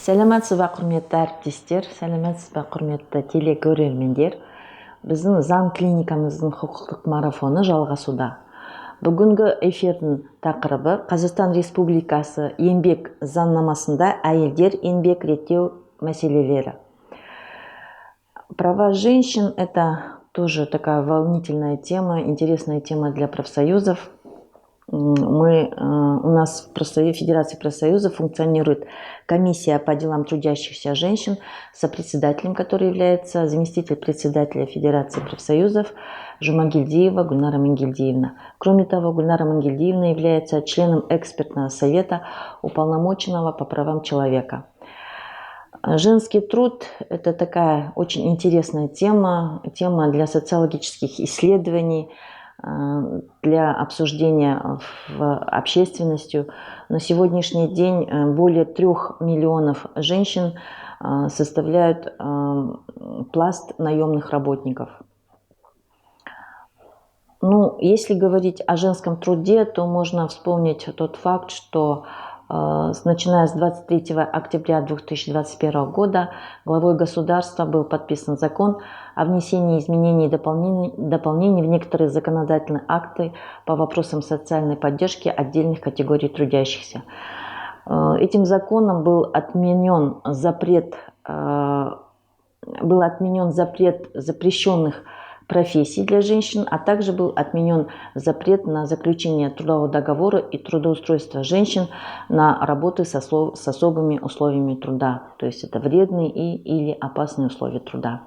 Сәлеметсіз бе құрметті әріптестер, сәлеметсіз бе құрметті телекөрермендер. Біздің заң клиникамыздың құқықтық марафоны жалғасуда. Бүгінгі эфирдің тақырыбы Қазақстан Республикасы еңбек заңнамасында әйелдер еңбек реттеу мәселелері. Права женщин – это тоже такая волнительная тема, интересная тема для профсоюзов. У нас в Федерации профсоюзов функционирует комиссия по делам трудящихся женщин, сопредседателем которой является заместитель председателя Федерации профсоюзов Жумагильдиева Гульнара Мангильдиевна. Кроме того, Гульнара Мангильдиевна является членом экспертного совета уполномоченного по правам человека. Женский труд – это такая очень интересная тема для социологических исследований, для обсуждения в общественностью. На сегодняшний день более 3 миллионов женщин составляют пласт наемных работников. Если говорить о женском труде, то можно вспомнить тот факт, что начиная с 23 октября 2021 года главой государства был подписан закон о внесении изменений и дополнений в некоторые законодательные акты по вопросам социальной поддержки отдельных категорий трудящихся. Этим законом был отменен запрет запрещенных профессий для женщин, а также был отменен запрет на заключение трудового договора и трудоустройство женщин на работы с особыми условиями труда, то есть это вредные или опасные условия труда.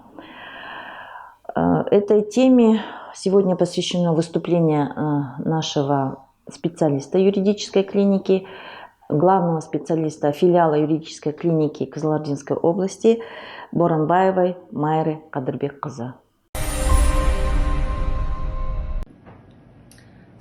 Этой теме сегодня посвящено выступление нашего специалиста юридической клиники, главного специалиста филиала юридической клиники Кызылординской области Боранбаевой Майры Кадырбек-кызы.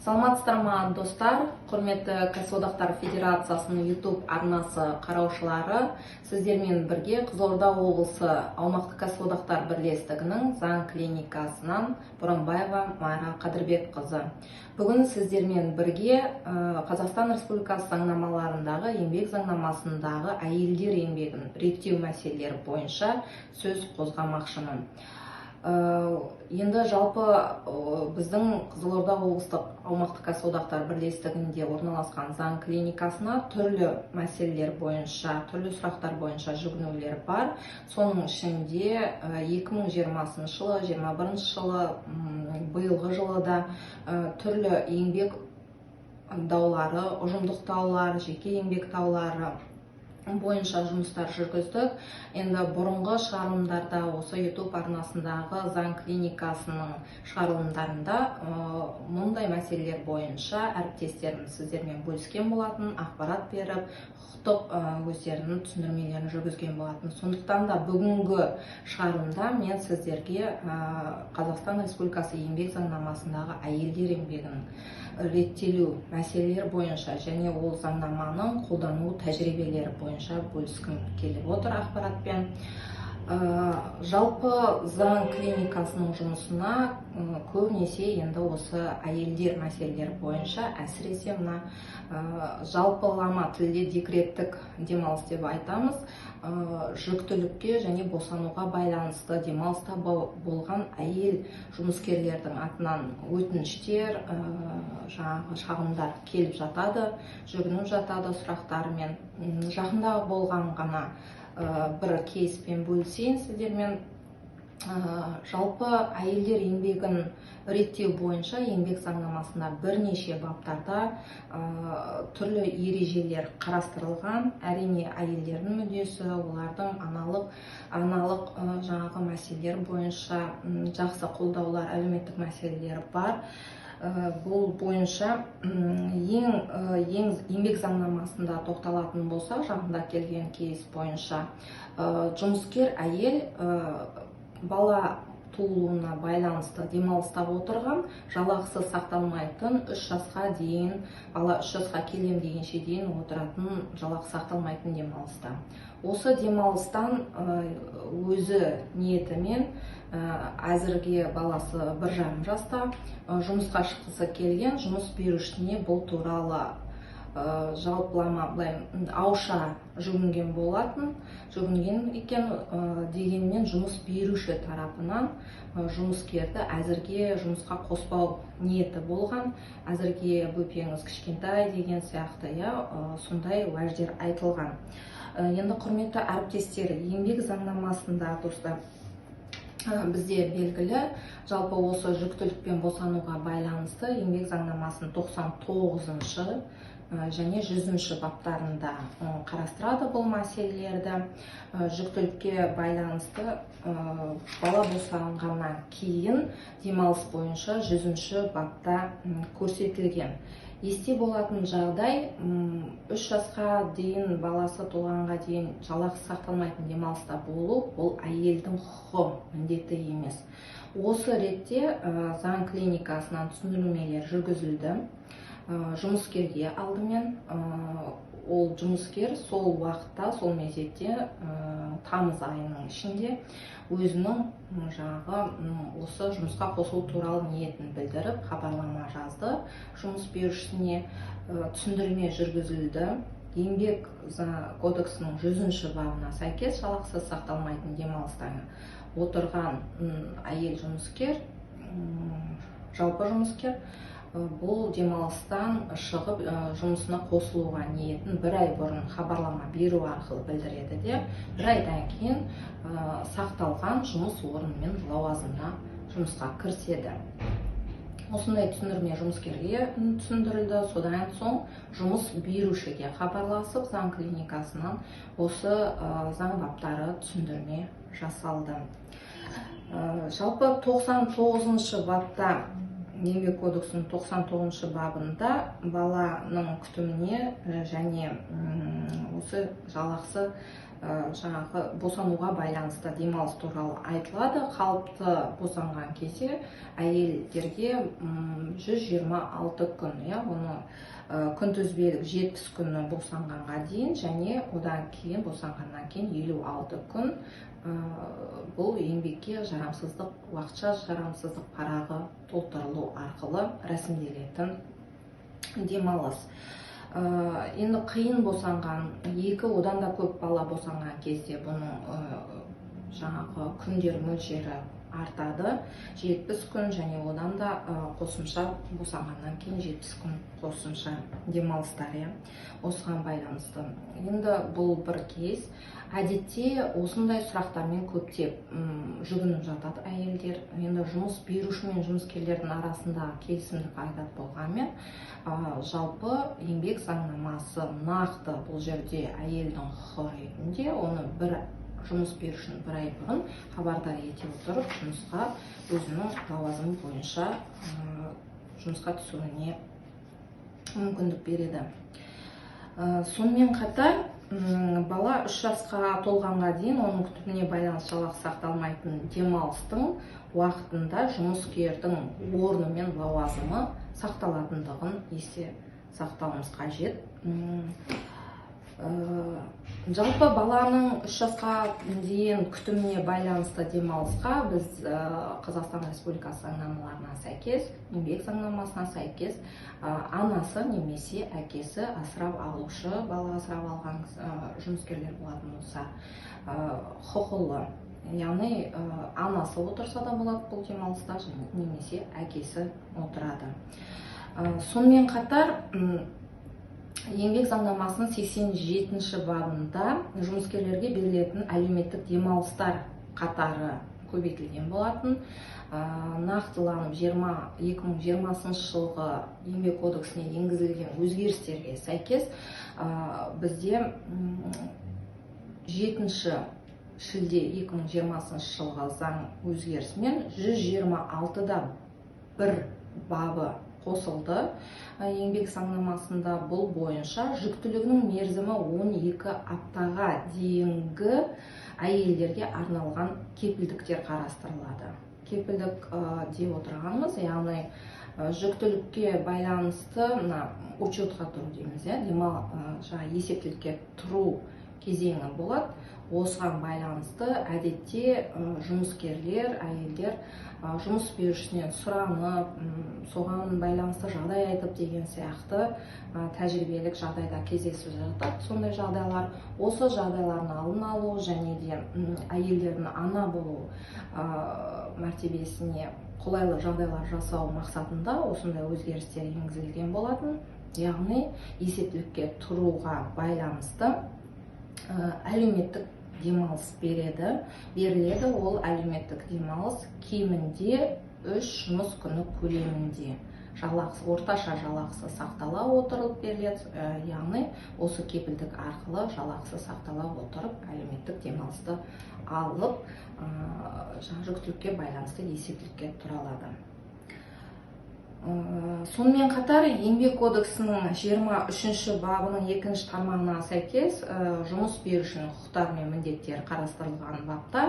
Саламатсыздар ма достар, құрметті кәсіподақтар федерациясының YouTube арнасы қараушылары, сіздермен бірге Қызылорда облысы аумақтық кәсіподақтар бірлестігінің заң клиникасынан Боранбаева Майра Кадырбек-кызы. Бүгін сіздермен бірге Қазақстан Республикасы заңнамаларындағы еңбек заңнамасындағы әйелдер еңбегін реттеу мәселелері бойынша сөз қозғамақшымын. Енді жалпы біздің Қызылорда облыстық аумақтық кәсіподақтар бірлестігінде орналасқан заң клиникасына түрлі мәселелер бойынша, түрлі сұрақтар бойынша жүгінулер бар. Соның ішінде 2020 жылы, 2021 жылы, биылғы жылы да түрлі еңбек даулары, ұжымдық даулар, жеке еңбек даулары бойынша жұмыстар жүргіздік. Енді бұрынғы шығарылымдарда осы YouTube арнасындағы заң клиникасының шығарылымдарында мұндай мәселелер бойынша әріптестерім сіздермен бөліскен болатын, ақпарат беріп, құқықтық өздерінің түсіндірмелерін жүргізген болатын. Сондықтан да бүгінгі шығарылымда мен сіздерге Қазақстан Республикасы еңбек заңнамасындағы әйелдер еңбегін реттелу мәселелер бойынша және ол заңнаманың қолдану тәжірибелері бойынша бөліскім келіп отыр ақпаратпен. Жалпы заң клиникасының жұмысына көбінесе енді осы әйелдер мәселелері бойынша, әсіресе мына жалпылама тілде декреттік демалыс деп айтамыз, жүктілікке және босануға байланысты демалыста болған әйел жұмыскерлердің атынан өтініштер, шағымдар келіп жатады, жүгініп жатады сұрақтарымен. Жақында болған ғана бір кейспен бөлісейін сіздермен. Жалпы әйелдер еңбегін реттеу бойынша еңбек заңнамасында бірнеше баптарда түрлі ережелер қарастырылған. Әрине әйелдердің мүддесі, олардың аналық жаңағы мәселелер бойынша жақсы қолдаулар, әлеуметтік мәселелер бар. Бұл бойынша еңбек заңнамасында тоқталатын болса, жағында келген кейс бойынша жұмыскер әйел бала туылуына байланысты демалыста отырған, жалақысы сақталмайтын 3 жасқа дейін, бала 3 жасқа келем дегенше дейін отыратын жалақы сақталмайтын демалыста. Осы демалыстан өзі ниетімен әзірге баласы 1,5 жаста жұмысқа шыққысы келген жұмыс берушісіне бұл туралы жалпылама былай ауызша жүгінген болатын, жүгінген екен, дегенмен жұмыс беруші тарапынан жұмыскерді әзірге жұмысқа қоспау ниеті болған. Әзірге бөпеңіз кішкентай деген сияқты, сондай уәждер айтылған. Енді құрметті әріптестер, еңбек заңнамасында достар бізде белгілі, жалпы осы жүктілікпен босануға байланысты еңбек заңнамасының 99-шы және 100-ші баптарында қарастырады бұл мәселелерді. Жүктілікке байланысты бала босанғаннан кейін демалыс бойынша 100-ші бапта көрсетілген. Есте болатын жағдай, 3 жасқа дейін, баласы толғанға дейін жалақысы сақталмайтын демалыста болу, бұл әйелдің құқы, міндеті емес. Осы ретте заң клиникасынан түсіндірмелер жүргізілді. Жұмыскерге алдымен, ол жұмыскер сол уақытта, сол мезетте, тамыз айының ішінде өзінің осы жұмысқа қосылу туралы ниетін білдіріп, хабарлама жазды. Жұмыс берушісіне түсіндірме жүргізілді. Еңбек кодексінің 100-ші бабына сәйкес жалақысы сақталмайтын демалыстан отырған әйел жұмыскер, жалпы жұмыскер, бұл демалыстан шығып жұмысына қосылуға ниетін 1 ай бұрын хабарлама беру арқылы білдіреді де, 1 айдан кейін сақталған жұмыс орны мен лауазымына жұмысқа кіріседі. Осындай түсіндірме жұмыскерге түсіндірілді. Содан соң жұмыс берушіге хабарласып, заң клиникасынан осы заң баптары түсіндірме жасалды. Жалпы 99-шы бапта, еңбек кодексінің 99-шы бабында баланың күтіміне және осы жалақысы босануға байланысты демалыс туралы айтылады. Қалыпты босанған кезде әйелдерге 126 күн, оны күнтізбелік 70 күні босанғанға дейін және одан кейін босанғаннан кейін 56 күн бұл еңбекке жарамсыздық, уақытша жарамсыздық парағы толтырылу арқылы рәсімделетін демалыс. Енді қиын босанған, 2 одан да көп бала босанған кезде бұның күндер мөлшері артады. 70 күн және одан да қосымша босанғаннан кейін 70 күн қосымша демалыстар, осыған байланысты. Енді бұл бір кейс. Әдетте осындай сұрақтармен көптеп жүгініп жатады әйелдер. Енді жұмыс беруші мен жұмыскерлердің арасында келісімді қағидат болғанмен, жалпы еңбек заңнамасы нақты бұл жерде әйелдің құқы ретінде оны жұмыс берушінің 1 ай бұрын хабардар ете отырып, жұмысқа өзінің лауазымы бойынша жұмысқа түсуіне мүмкіндік береді. Сонымен қатар, бала 3 жасқа толғанға дейін оның күтіміне байланысты жалақысы сақталмайтын демалыстың уақытында жұмыскердің орны мен лауазымы сақталатындығын есте сақтауымыз қажет. Жалпы баланың 3 жасқа дейін күтіміне байланысты демалысқа біз Қазақстан Республикасы заңнамаларына сәйкес, еңбек заңнамасына сәйкес, анасы немесе әкесі асырап алушы, бала асырап алған жұмыскерлер болатын болса, құқылы. Яғни анасы отырса да болады бұл демалыста, немесе әкесі отырады. Сонымен қатар, еңбек заңнамасының 87-ші бабында жұмыскерлерге берілетін әлеуметтік демалыстар қатары көбейтілген болатын. Нақтыланып 2020 жылғы еңбек кодексіне енгізілген өзгерістерге сәйкес бізде 7 шілде 2020 жылғы заң өзгерісімен 126-да 1 бабы қосылды. Еңбек заңнамасында бұл бойынша жүктілігінің мерзімі 12 аптаға дейінгі әйелдерге арналған кепілдіктер қарастырылады. Кепілдік деп отырғанымыз, яғни жүктілікке байланысты учетқа тұру дейміз, есептілікке тұру кезеңі болады. Осыған байланысты әдетте жұмыскерлер, әйелдер жұмыс берушісінен сұранып, соған байланысты жағдай айтып деген сияқты тәжірибелік жағдайда кездесіп жатады. Сондай жағдайлар, осы жағдайлардың алдын алу және де әйелдердің ана болу мәртебесіне қолайлы жағдайлар жасау мақсатында осындай өзгерістер енгізілген болатын. Яғни есептілікке тұруға байланысты әлеуметтік демалыс беріледі. Ол әлеуметтік демалыс кемінде 3 жұмыс күні көлемінде орташа жалақысы сақтала отырып беріледі. Яғни осы кепілдік арқылы жалақысы сақтала отырып әлеуметтік демалысты алып жүктілікке байланысты есептілікке тұра алады. Сонымен қатар еңбек кодексінің 23 бабының 2 тармағына сәйкес жұмыс берушінің құқықтары мен міндеттері қарастырылған бапта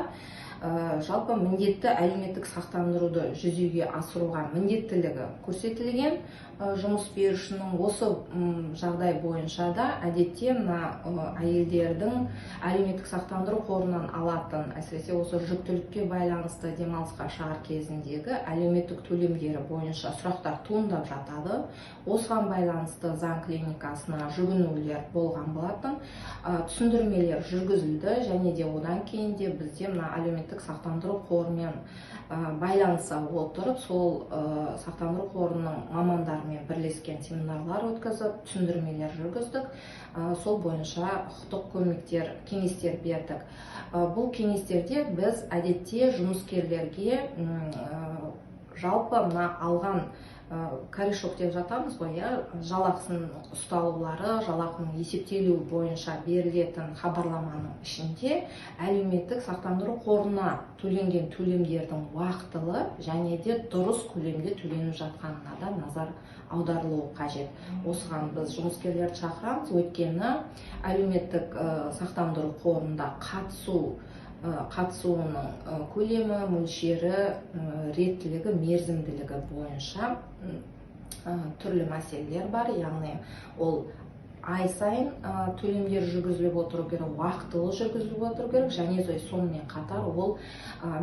жалпы міндетті әлеуметтік сақтандыруды жүзеге асыруға міндеттілігі көрсетілген. Жұмыс берушінің осы жағдай бойынша да әдетте әйелдердің әлеуметтік сақтандыру қорынан алатын, әсіресе осы жүктілікке байланысты демалысқа шығар кезіндегі әлеуметтік төлемдері бойынша сұрақтар туындап жатады. Осыған байланысты заң клиникасына жүгінулер болған болатын. Түсіндірмелер жүргізілді және де одан кейін де бізде әлеуметтік сақтандыру қорымен байланыса отырып, сол сақтандыру қорының мамандарымен бірлескен семинарлар өткізіп, түсіндірмелер жүргіздік. Сол бойынша құқықтық көмектер, кеңестер бердік. Бұл кеңестерде біз әдетте жұмыскерлерге жалпы алған корешок деп жатамыз ғой, жалақысын ұсталулары, жалақының есептелуі бойынша берілетін хабарламаның ішінде әлеуметтік сақтандыру қорына төленген төлемдердің уақытылы және де дұрыс көлемде төленіп жатқанына да назар аударылуы қажет. Осыған біз жұмыскерлерді шақырамыз, өйткені әлеуметтік сақтандыру қорында қатысуының көлемі, мөлшері, реттілігі, мерзімділігі бойынша түрлі мәселелер бар. Яғни ол ай сайын төлемдер жүргізіліп отыру керек, уақытылы жүргізіліп отыру керек, және сонымен қатар ол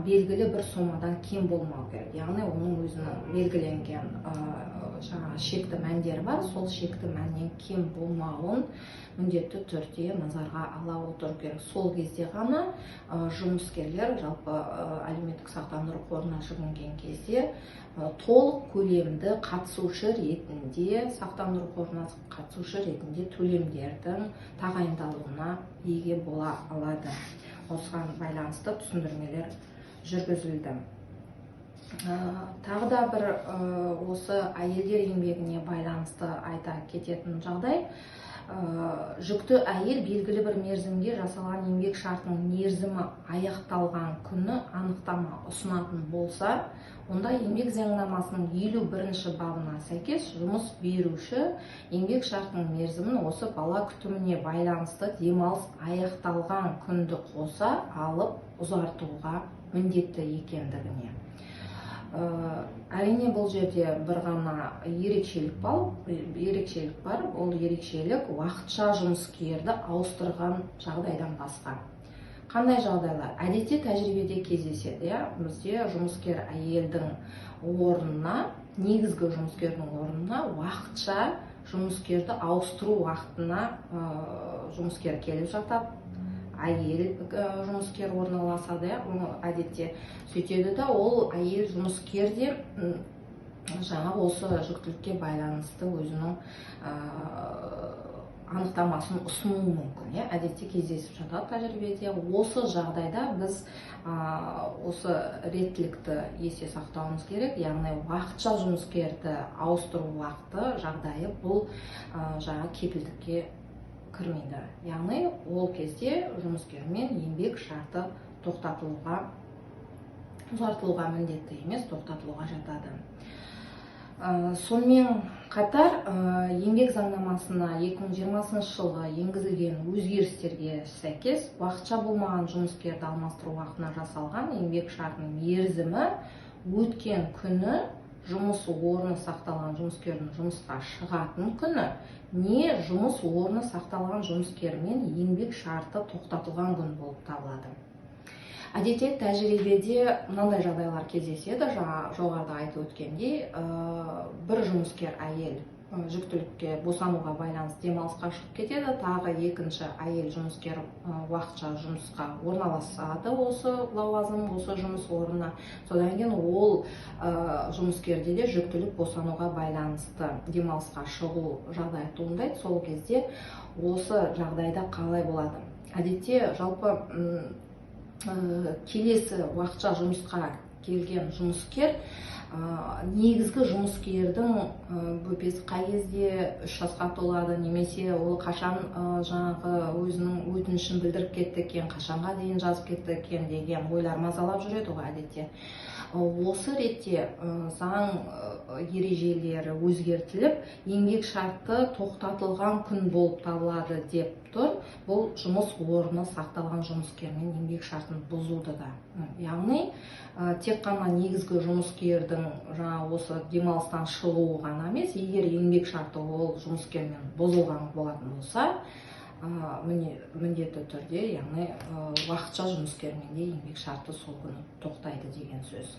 белгілі бір сомадан кем болмау керек. Яғни оның өзінің белгіленген шекті мәндері бар, сол шекті мәннен кем болмауын міндетті түрде назарға ала отыру керек. Сол кезде ғана жұмыскерлер жалпы әлеуметтік сақтандыру қорына жүгінген кезде толық көлемді қатысушы ретінде, сақтандыру қорына қатысушы ретінде төлемдердің тағайындалуына ие бола алады. Осыған байланысты түсіндірмелер жүргізілді. Тағы да бір осы әйелдер еңбегіне байланысты айта кететін жағдай, жүкті әйел белгілі бір мерзімге жасалған еңбек шартының мерзімі аяқталған күні анықтама ұсынатын болса, онда еңбек заңнамасының 51 бабына сәйкес жұмыс беруші еңбек шартының мерзімін осы бала күтіміне байланысты демалыс аяқталған күнді қоса алып ұзартуға міндетті екендігіне. Әрине бұл жерде бір ғана ерекшелік бар. Ол ерекшелік уақытша жұмыскерді ауыстырған жағдайдан басқа. Қандай жағдайлар? Әдетте тәжірибеде кездеседі. Бізде жұмыскер әйелдің орнына, негізгі жұмыскердің орнына уақытша жұмыскерді ауыстыру уақытына жұмыскер келіп жатады. Әйел жұмыскер орналасады, әдетте сөйтеді да, ол әйел жұмыскер де осы жүктілікке байланысты өзінің анықтамасын ұсынуы мүмкін. Әдетте кездесіп жатады тәжірибеде. Осы жағдайда біз осы реттілікті есе сақтауымыз керек. Яғни уақытша жұмыскерді ауыстыру уақыты жағдайы бұл кепілдікке кірмейді. Яғни ол кезде жұмыскермен еңбек шарты ұзартылуға міндетті емес, тоқтатылуға жатады. Сонымен қатар еңбек заңнамасына 2020 жылғы енгізілген өзгерістерге сәйкес уақытша болмаған жұмыскерді алмастыру уақытына жасалған еңбек шартының мерзімі өткен күні жұмыс орны сақталған жұмыскердің жұмысқа шығатын күні, не жұмыс орны сақталған жұмыскермен еңбек шарты тоқтатылған күн болып табылады. Әдетте тәжірибеде мынандай жағдайлар кездеседі, жаңа жоғарыда айтып өткендей, бір жұмыскер әйел жүктілікке босануға байланысты демалысқа шығып кетеді, тағы екінші әйел жұмыскер уақытша жұмысқа орналасады осы лауазым, осы жұмыс орнына. Содан кейін ол жұмыскерде де жүктілік босануға байланысты демалысқа шығу жағдайы туындайды. Сол кезде осы жағдайда қалай болады? Әдетте жалпы келесі уақытша жұмысқа келген жұмыскер негізгі жұмыскердің бөпесі қай кезде 3 жасқа толады, немесе ол қашан жаңағы өзінің өтінішін білдіріп кетті екен, қашанға дейін жазып кетті екен деген ойлар мазалап жүреді ғой әдетте. Осы ретте заң ережелері өзгертіліп, еңбек шарты тоқтатылған күн болып табылады деп тұр. Бұл жұмыс орны сақталған жұмыскермен еңбек шартын бұзуды да. Яғни тек қана негізгі жұмыскердің жаңа осы демалыстан шығуы ғана емес, егер еңбек шарты ол жұмыскермен бұзылған болатын болса, міндетті түрде, яғни уақытша жұмыскермен де еңбек шарты сол күні тоқтайды деген сөз.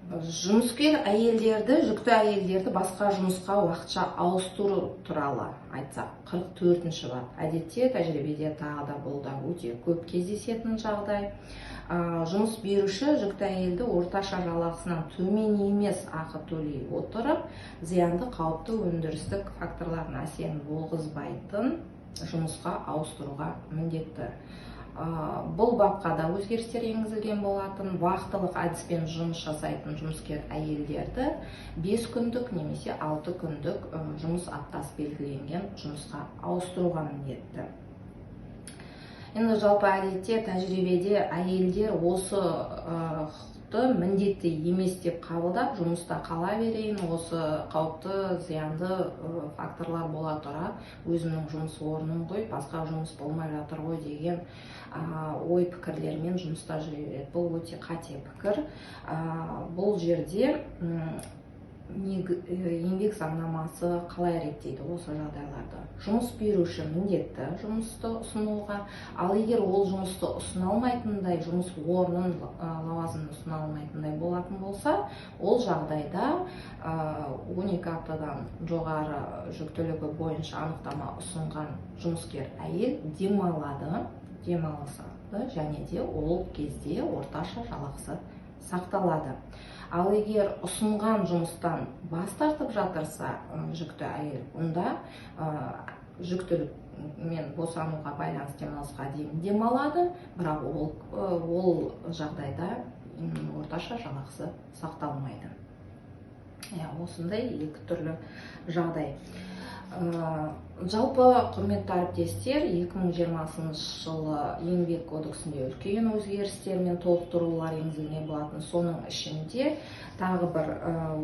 Жұмыскер әйелдерді, жүкті әйелдерді басқа жұмысқа уақытша ауыстыру туралы айтсақ, 44-ші бап. Әдетте тәжірибеде тағы да бұл да өте көп кездесетін жағдай. Жұмыс беруші жүкті әйелді орташа жалақысынан төмен емес ақы төлей отырып, зиянды қауіпті өндірістік факторлардың әсерін болғызбайтын жұмысқа ауыстыруға міндетті. Бұл бапқа да өзгерістер енгізілген болатын. Уақытылық әдіспен жұмыс жасайтын жұмыскер әйелдерді 5 күндік немесе 6 күндік жұмыс аптасы белгіленген жұмысқа ауыстыруға міндетті. Енді жалпы әдетте тәжірибеде әйелдер осы міндетті емес деп қабылдап, жұмыста қала берейін, осы қауіпті, зиянды факторлар бола тұра, өзімнің жұмыс орным ғой, басқа жұмыс болмай жатыр ғой деген ой пікірлермен жұмыста жүреді. Бұл өте қате пікір. Бұл жерде еңбек заңнамасы қалай реттейді осы жағдайларды? Жұмыс беруші міндетті жұмысты ұсынуға, ал егер ол жұмысты ұсына алмайтындай, жұмыс орнын, лауазымын ұсына алмайтындай болатын болса, ол жағдайда 12 аптадан жоғары жүктілігі бойынша анықтама ұсынған жұмыскер әйел демалысады, және де ол кезде орташа жалақысы сақталады. Ал егер ұсынған жұмыстан бас тартып жатырса жүкті әйел, онда жүктілікмен босануға байланысты демалысқа дейін демалады, бірақ ол жағдайда орташа жалақысы сақталмайды. Осындай екі түрлі жағдай. Жалпы, құрметті әріптестер, 2020 жылы еңбек кодексінде үлкен өзгерістер мен толықтырулар енгізілген болатын. Соның ішінде тағы бір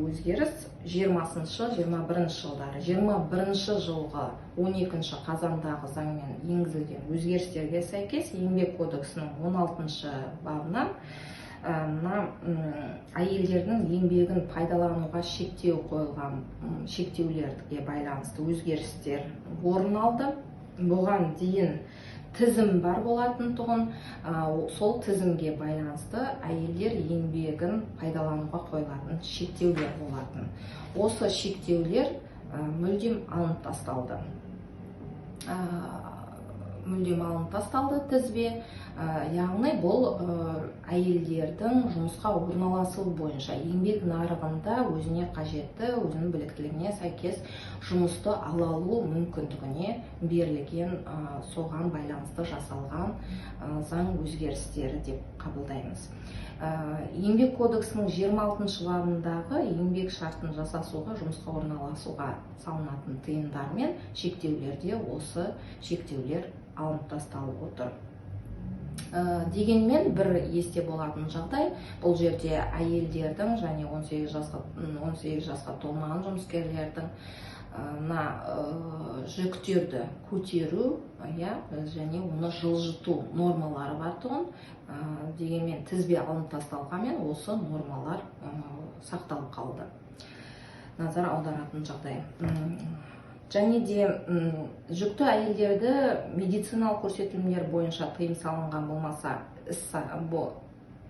өзгеріс 20-21 жылдары. 21 жылғы 12 қазандағы заңмен енгізілген өзгерістерге сәйкес еңбек кодексінің 16 бабынан әйелдердің еңбегін пайдалануға шектеу қойылған шектеулерге байланысты өзгерістер орын алды. Бұған дейін тізім бар болатын тұғын, сол тізімге байланысты әйелдер еңбегін пайдалануға қойылатын шектеулер болатын. Осы шектеулер мүлдем алынып тасталды. Тізбе, яғни бұл әйелдердің жұмысқа орналасу бойынша еңбек нарығында өзіне қажетті, өзінің біліктілігіне сәйкес жұмысты ала алу мүмкіндігіне берілген, соған байланысты жасалған заң өзгерістері деп қабылдаймыз. Еңбек кодексінің 26 бабындағы еңбек шартын жасасуға, жұмысқа орналасуға салынатын тыйымдар мен шектеулерде осы шектеулер алынып тасталып отыр. Дегенмен бір есте болатын жағдай, бұл жерде әйелдердің және 18 жасқа толмаған жұмыскерлердің жүктерді көтеру және оны жылжыту нормалары бар тұғын. Дегенмен тізбе алынып тасталғанмен осы нормалар сақталып қалды. Назар аударатын жағдай. Және де жүкті әйелдерді медициналық көрсетілімдер бойынша тыйым салынған болмаса,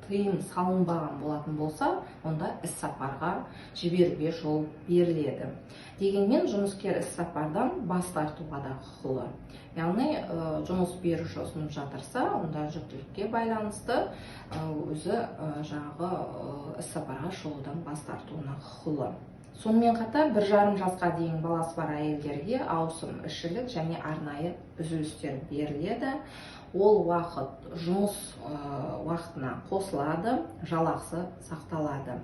тыйым салынбаған болатын болса, онда іс-сапарға жіберуге жол беріледі. Дегенмен жұмыскер іс-сапардан бас тартуға да құқылы. Яғни жұмыс беруші ұсынып жатырса, онда жүктілікке байланысты өзі жағы іс-сапарға шығудан бас тартуына құқылы. Сонымен қатар 1,5 жасқа дейін баласы бар әйелдерге ауысым ішілік және арнайы үзілістер беріледі. Ол уақыт жұмыс уақытына қосылады, жалақысы сақталады.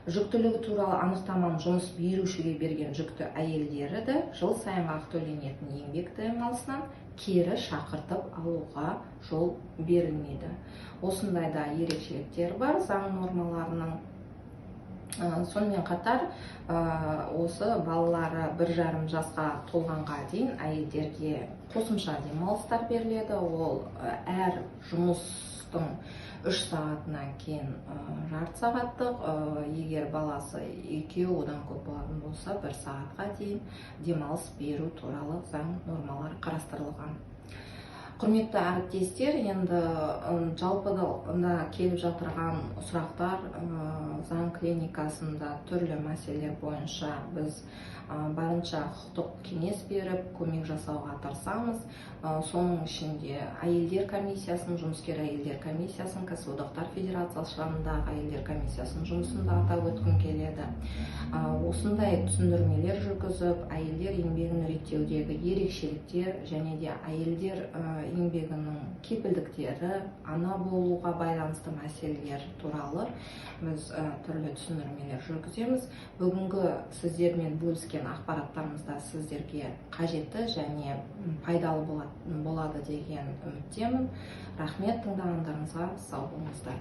Жүктілігі туралы анықтаманы жұмыс берушіге берген жүкті әйелдері де жыл сайынғы төленетін еңбек демалысынан кері шақыртып алуға жол берілмейді. Осындайда ерекшеліктер бар заң нормаларының. Сонымен қатар осы балалары 1,5 жасқа толғанға дейін әйелдерге қосымша демалыстар беріледі. Ол әр жұмыстың 3 сағатынан кейін жарты сағаттық, егер баласы 2 одан көп болатын болса 1 сағатқа дейін демалыс беру туралы заң нормалары қарастырылған. Құрметті әріптестер, енді жалпыда келіп жатырған сұрақтар заң клиникасында түрлі мәселелер бойынша біз барынша құқықтық кеңес беріп, көмек жасауға тырысамыз. Соның ішінде әйелдер комиссиясын, жұмыскер әйелдер комиссиясын, кәсіподақтар федерациясы жанындағы әйелдер комиссиясының жұмысын да атап өткім келеді. Осындай түсіндірмелер жүргізіп, әйелдер еңбегін реттеудегі ерекшеліктер және де әйелдер еңбегінің кепілдіктері, ана болуға байланысты мәселелер туралы біз түрлі түсіндірмелер жүргіземіз. Бүгінгі сіздермен бөліскен ақпараттарымызда сіздерге қажетті және пайдалы болады деген үміттемін. Рахмет, тыңдағандарыңызға сау болыңыздар.